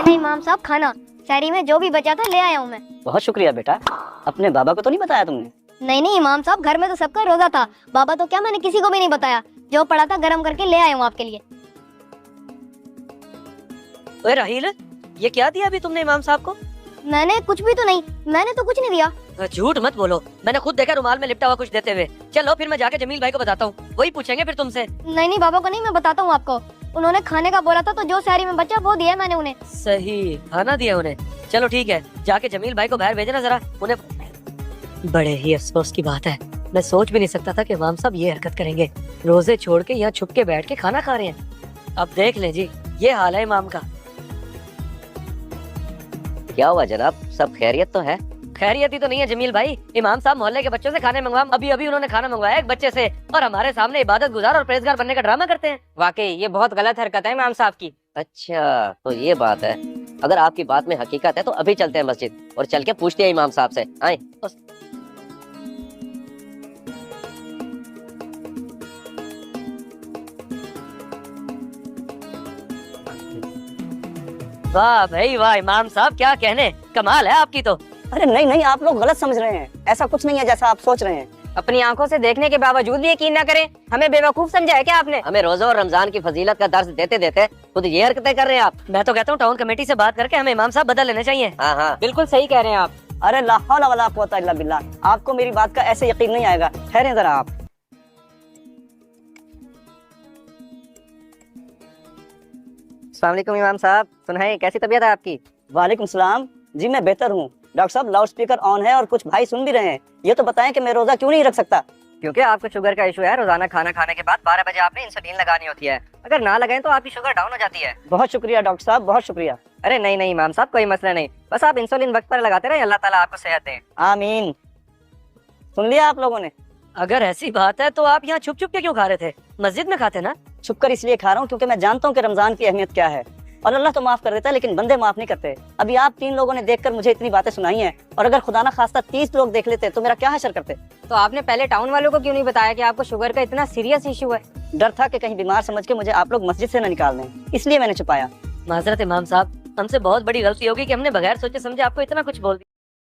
इमाम साहब खाना शहरी में जो भी बचा था ले आया हूँ मैं। बहुत शुक्रिया बेटा। अपने बाबा को तो नहीं बताया तुमने? नहीं इमाम साहब, घर में तो सबका रोजा था। बाबा तो क्या, मैंने किसी को भी नहीं बताया। जो पड़ा था गरम करके ले आया हूँ आपके लिए। ओए राहिल, ये क्या दिया अभी तुमने इमाम साहब को? मैंने कुछ भी तो नहीं, मैंने तो कुछ नहीं दिया। झूठ मत बोलो, मैंने खुद देखा रुमाल में लिपटा हुआ कुछ देते हुए। चलो फिर मैं जाके जमील भाई को बताता हूँ, वही पूछेंगे फिर तुमसे। नहीं बाबा को नहीं, मैं बताता हूँ आपको। उन्होंने खाने का बोला था तो जो शहरी में बचा वो दिया मैंने उन्हें। सही, खाना दिया उन्हें। चलो ठीक है, जाके जमील भाई को बाहर भेजना जरा उन्हें। बड़े ही अफसोस की बात है, मैं सोच भी नहीं सकता था कि इमाम साहब ये हरकत करेंगे। रोजे छोड़ के यहाँ छुप के बैठ के खाना खा रहे हैं। अब देख लें जी, ये हाल है इमाम का। क्या हुआ जनाब, सब खैरियत तो है? खैरियत ही तो नहीं है जमील भाई। इमाम साहब मोहल्ले के बच्चों से खाने मंगवा, अभी उन्होंने खाना मंगवाया एक बच्चे से, और हमारे सामने इबादत गुजार और परहेजगार बनने का ड्रामा करते हैं। वाकई ये बहुत गलत हरकत है इमाम साहब की। अच्छा तो ये बात है। अगर आपकी बात में हकीकत है तो अभी चलते हैं मस्जिद और चल के पूछते हैं इमाम साहब से। आए। वाह भाई वाह, इमाम साहब क्या कहने, कमाल है आपकी तो। अरे नहीं, आप लोग गलत समझ रहे हैं। ऐसा कुछ नहीं है जैसा आप सोच रहे हैं। अपनी आंखों से देखने के बावजूद भी यकीन न करें, हमें बेवकूफ समझा है क्या आपने? हमें रोजा और रमजान की फजीलत का दर्स देते देते खुद ये हरकतें कर रहे हैं आप। मैं तो कहता हूँ टाउन कमेटी से बात करके हमें इमाम साहब बदल लेने चाहिए। हाँ। बिल्कुल सही कह रहे हैं आप। अरे ला हौला वला कुव्वता इल्ला बिल्लाह, आपको मेरी बात का ऐसे यकीन नहीं आएगा। ठहरें जरा आप। अस्सलाम वालेकुम इमाम साहब, सुनाइए कैसी तबीयत है आपकी? वालेकुम सलाम। जी मैं बेहतर हूँ डॉक्टर साहब। लाउड स्पीकर ऑन है और कुछ भाई सुन भी रहे हैं। ये तो बताएं कि मैं रोजा क्यों नहीं रख सकता? क्योंकि आपको शुगर का इशू है। रोजाना खाना खाने के बाद 12 बजे आपने इंसुलिन लगानी होती है। अगर ना लगाएं तो आपकी शुगर डाउन हो जाती है। बहुत शुक्रिया डॉक्टर साहब, बहुत शुक्रिया। अरे नहीं इमाम साहब, कोई मसला नहीं, बस आप इंसुलिन वक्त पर लगाते रहे। अल्लाह ताला आपको सेहत दे। आमीन। सुन लिया आप लोगों ने? अगर ऐसी बात है तो आप यहाँ छुप छुप के क्यों खा रहे थे? मस्जिद में खाते ना। छुपकर इसलिए खा रहा हूँ क्योंकि मैं जानता हूँ कि रमजान की अहमियत क्या है। और अल्लाह तो माफ कर देता है लेकिन बंदे माफ नहीं करते। अभी आप 3 लोगों ने देखकर मुझे इतनी बातें सुनाई हैं, और अगर खुदा ना खास्ता 30 लोग देख लेते तो मेरा क्या हशर करते। तो आपने पहले टाउन वालों को क्यों नहीं बताया कि आपको शुगर का इतना सीरियस इशू है? डर था कि कहीं बीमार समझ के मुझे आप लोग मस्जिद से न निकाल दें, इसलिए मैंने छुपाया। माजरत इमाम साहब, हमसे बहुत बड़ी गलती होगी कि हमने बगैर सोचे समझे आपको इतना कुछ बोल दिया।